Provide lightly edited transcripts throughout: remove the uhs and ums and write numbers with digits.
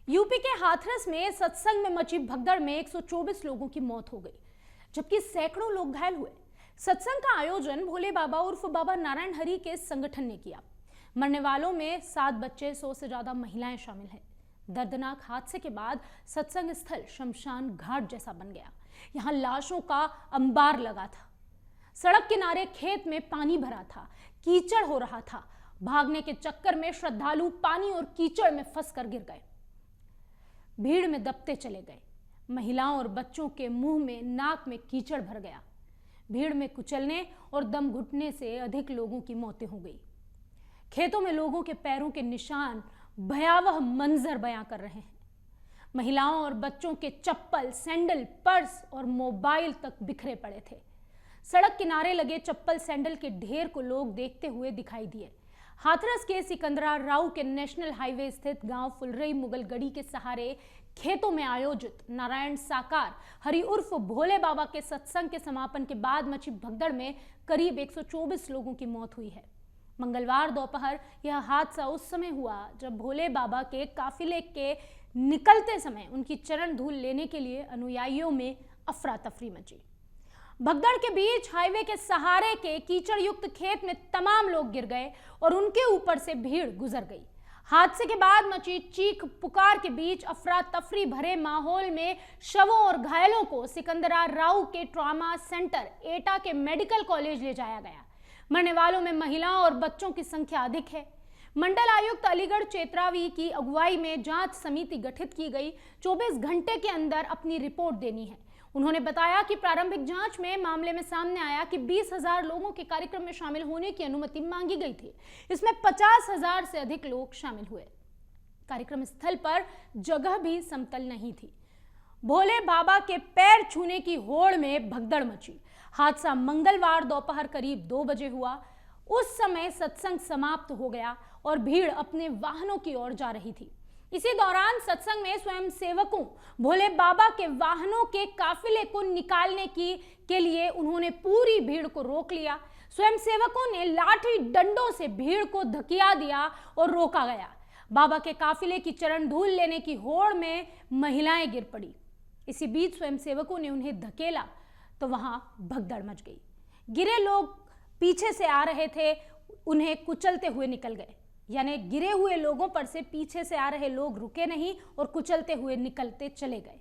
UP के हाथरस में सत्संग में मची भगदड़ में 124 लोगों की मौत हो गई, जबकि सैकड़ों लोग घायल हुए। सत्संग का आयोजन भोले बाबा उर्फ बाबा नारायण हरि के संगठन ने किया। मरने वालों में 7 बच्चे, 100 से ज्यादा महिलाएं शामिल हैं। दर्दनाक हादसे के बाद सत्संग स्थल शमशान घाट जैसा बन गया। यहाँ लाशों का अंबार लगा था। सड़क किनारे खेत में पानी भरा था, कीचड़ हो रहा था। भागने के चक्कर में श्रद्धालु पानी और कीचड़ में फंसकर गिर गए, भीड़ में दबते चले गए। महिलाओं और बच्चों के मुंह में, नाक में कीचड़ भर गया। भीड़ में कुचलने और दम घुटने से अधिक लोगों की मौतें हो गई। खेतों में लोगों के पैरों के निशान भयावह मंजर बयां कर रहे हैं। महिलाओं और बच्चों के चप्पल, सैंडल, पर्स और मोबाइल तक बिखरे पड़े थे। सड़क किनारे लगे चप्पल सैंडल के ढेर को लोग देखते हुए दिखाई दिए। हाथरस के सिकंदरा राव के नेशनल हाईवे स्थित गांव फुलरई मुगलगढ़ी के सहारे खेतों में आयोजित नारायण साकार हरि उर्फ भोले बाबा के सत्संग के समापन के बाद मची भगदड़ में करीब 124 लोगों की मौत हुई है। मंगलवार दोपहर यह हादसा उस समय हुआ जब भोले बाबा के काफिले के निकलते समय उनकी चरण धूल लेने के लिए अनुयायियों में अफरा तफरी मची। भगदड़ के बीच हाईवे के सहारे के कीचड़ युक्त खेत में तमाम लोग गिर गए और उनके ऊपर से भीड़ गुजर गई। हादसे के बाद मची चीख पुकार के बीच अफरा तफरी भरे माहौल में शवों और घायलों को सिकंदरा राव के ट्रॉमा सेंटर एटा के मेडिकल कॉलेज ले जाया गया। मरने वालों में महिलाओं और बच्चों की संख्या अधिक है। मंडल आयुक्त अलीगढ़ चेत्रावी की अगुवाई में जांच समिति गठित की गई। 24 घंटे के अंदर अपनी रिपोर्ट देनी है। उन्होंने बताया कि प्रारंभिक जांच में मामले में सामने आया कि 20,000 लोगों के कार्यक्रम में शामिल होने की अनुमति मांगी गई थी। इसमें 50,000 से अधिक लोग शामिल हुए। कार्यक्रम स्थल पर जगह भी समतल नहीं थी। भोले बाबा के पैर छूने की होड़ में भगदड़ मची। हादसा मंगलवार दोपहर करीब 2 बजे हुआ। उस समय सत्संग समाप्त हो गया और भीड़ अपने वाहनों की ओर जा रही थी। इसी दौरान सत्संग में स्वयं सेवकों भोले बाबा के वाहनों के काफिले को निकालने के लिए उन्होंने पूरी भीड़ को रोक लिया। स्वयं सेवकों ने लाठी डंडों से भीड़ को धकिया दिया और रोका गया। बाबा के काफिले की चरण धूल लेने की होड़ में महिलाएं गिर पड़ी। इसी बीच स्वयं सेवकों ने उन्हें धकेला तो वहां भगदड़ मच गई। गिरे लोग पीछे से आ रहे थे, उन्हें कुचलते हुए निकल गए। यानी गिरे हुए लोगों पर से पीछे से आ रहे लोग रुके नहीं और कुचलते हुए निकलते चले गए।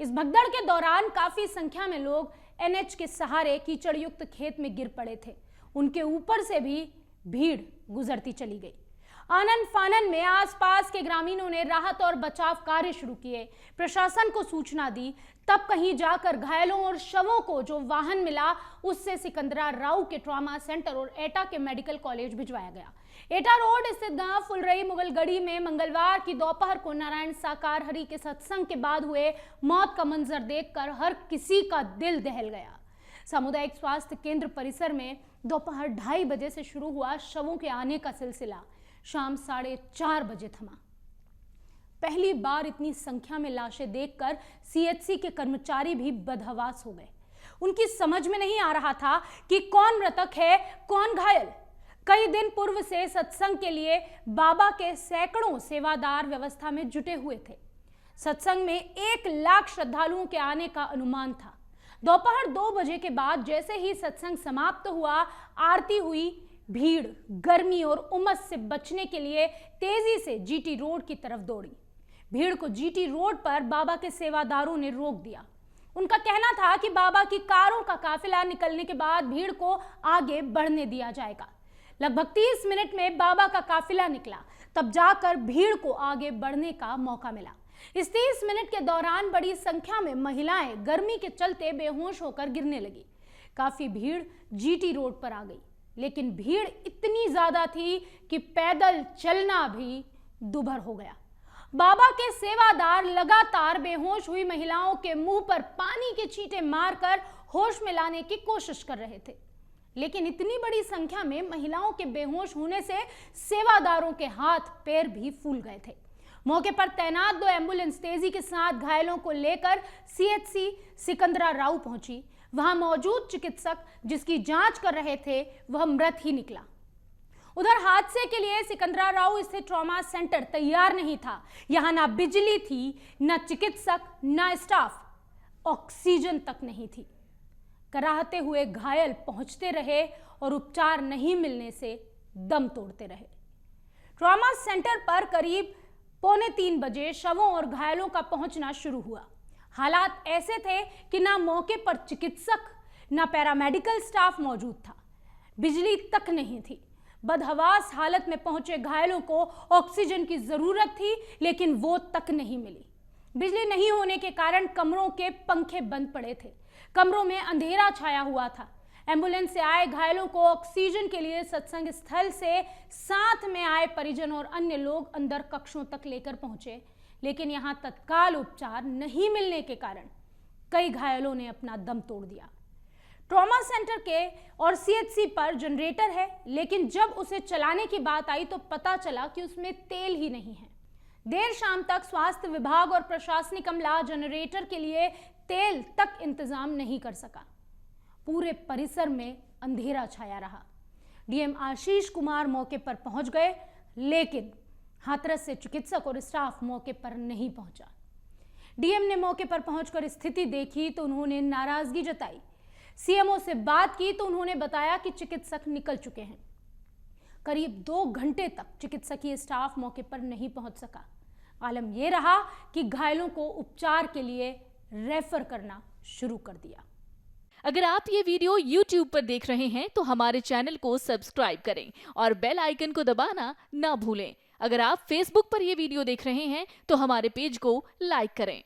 इस भगदड़ के दौरान काफी संख्या में लोग एनएच के सहारे कीचड़ युक्त खेत में गिर पड़े थे। उनके ऊपर से भी भीड़ गुजरती चली गई। आनन फानन में आसपास के ग्रामीणों ने राहत और बचाव कार्य शुरू किए, प्रशासन को सूचना दी। तब कहीं जाकर घायलों और शवों को जो वाहन मिला उससे सिकंदरा राव के ट्रॉमा सेंटर और एटा के मेडिकल कॉलेज भिजवाया गया। एटा रोड स्थित गांव फुलरई मुगलगढ़ी में मंगलवार की दोपहर को नारायण साकार हरि के सत्संग के बाद हुए मौत का मंजर देखकर हर किसी का दिल दहल गया। सामुदायिक स्वास्थ्य केंद्र परिसर में दोपहर 2:30 बजे से शुरू हुआ शवों के आने का सिलसिला शाम 4:30 बजे थमा। पहली बार इतनी संख्या में लाशें देखकर सीएचसी के कर्मचारी भी बदहवास हो गए। उनकी समझ में नहीं आ रहा था कि कौन मृतक है, कौन घायल। कई दिन पूर्व से सत्संग के लिए बाबा के सैकड़ों सेवादार व्यवस्था में जुटे हुए थे। सत्संग में 1 लाख श्रद्धालुओं के आने का अनुमान था। दोपहर 2 बजे के बाद जैसे ही सत्संग समाप्त हुआ, आरती हुई। भीड़ गर्मी और उमस से बचने के लिए तेजी से जीटी रोड की तरफ दौड़ी। भीड़ को जीटी रोड पर बाबा के सेवादारों ने रोक दिया। उनका कहना था कि बाबा की कारों का काफिला निकलने के बाद भीड़ को आगे बढ़ने दिया जाएगा। लगभग 30 मिनट में बाबा का काफिला निकला, तब जाकर भीड़ को आगे बढ़ने का मौका मिला। इस 30 मिनट के दौरान बड़ी संख्या में महिलाएं गर्मी के चलते बेहोश होकर गिरने लगी। काफी भीड़ जीटी रोड पर आ गई, लेकिन भीड़ इतनी ज्यादा थी कि पैदल चलना भी दुभर हो गया। बाबा के सेवादार लगातार बेहोश हुई महिलाओं के मुंह पर पानी के छींटे मारकर होश में लाने की कोशिश कर रहे थे, लेकिन इतनी बड़ी संख्या में महिलाओं के बेहोश होने से सेवादारों के हाथ पैर भी फूल गए थे। मौके पर तैनात 2 एम्बुलेंस तेजी के साथ घायलों को लेकर सीएचसी सिकंदरा राव पहुंची। वहां मौजूद चिकित्सक जिसकी जांच कर रहे थे वह मृत ही निकला। उधर हादसे के लिए सिकंदराबाद स्थित ट्रॉमा सेंटर तैयार नहीं था। यहां ना बिजली थी, ना चिकित्सक, ना स्टाफ, ऑक्सीजन तक नहीं थी। कराहते हुए घायल पहुंचते रहे और उपचार नहीं मिलने से दम तोड़ते रहे। ट्रॉमा सेंटर पर करीब 2:45 बजे शवों और घायलों का पहुंचना शुरू हुआ। हालात ऐसे थे कि ना मौके पर चिकित्सक, ना पैरामेडिकल स्टाफ मौजूद था, बिजली तक नहीं थी। बदहवास हालत में पहुंचे घायलों को ऑक्सीजन की जरूरत थी, लेकिन वो तक नहीं मिली। बिजली नहीं होने के कारण कमरों के पंखे बंद पड़े थे, कमरों में अंधेरा छाया हुआ था। एम्बुलेंस से आए घायलों को ऑक्सीजन के लिए सत्संग स्थल से साथ में आए परिजन और अन्य लोग अंदर कक्षों तक लेकर पहुंचे, लेकिन यहां तत्काल उपचार नहीं मिलने के कारण कई घायलों ने अपना दम तोड़ दिया। ट्रॉमा सेंटर के और सीएचसी पर जनरेटर है, लेकिन जब उसे चलाने की बात आई तो पता चला कि उसमें तेल ही नहीं है। देर शाम तक स्वास्थ्य विभाग और प्रशासनिक अमला जनरेटर के लिए तेल तक इंतजाम नहीं कर सका। पूरे परिसर में अंधेरा छाया रहा। डीएम आशीष कुमार मौके पर पहुंच गए, लेकिन हाथरस से चिकित्सक और स्टाफ मौके पर नहीं पहुंचा। डीएम ने मौके पर पहुंचकर स्थिति देखी तो उन्होंने नाराजगी जताई। सीएमओ से बात की तो उन्होंने बताया कि चिकित्सक निकल चुके हैं। करीब 2 घंटे तक चिकित्सकीय स्टाफ मौके पर नहीं पहुंच सका। आलम यह रहा कि घायलों को उपचार के लिए रेफर करना शुरू कर दिया। अगर आप ये वीडियो YouTube पर देख रहे हैं तो हमारे चैनल को सब्सक्राइब करें और बेल आइकन को दबाना ना भूलें। अगर आप Facebook पर ये वीडियो देख रहे हैं तो हमारे पेज को लाइक करें।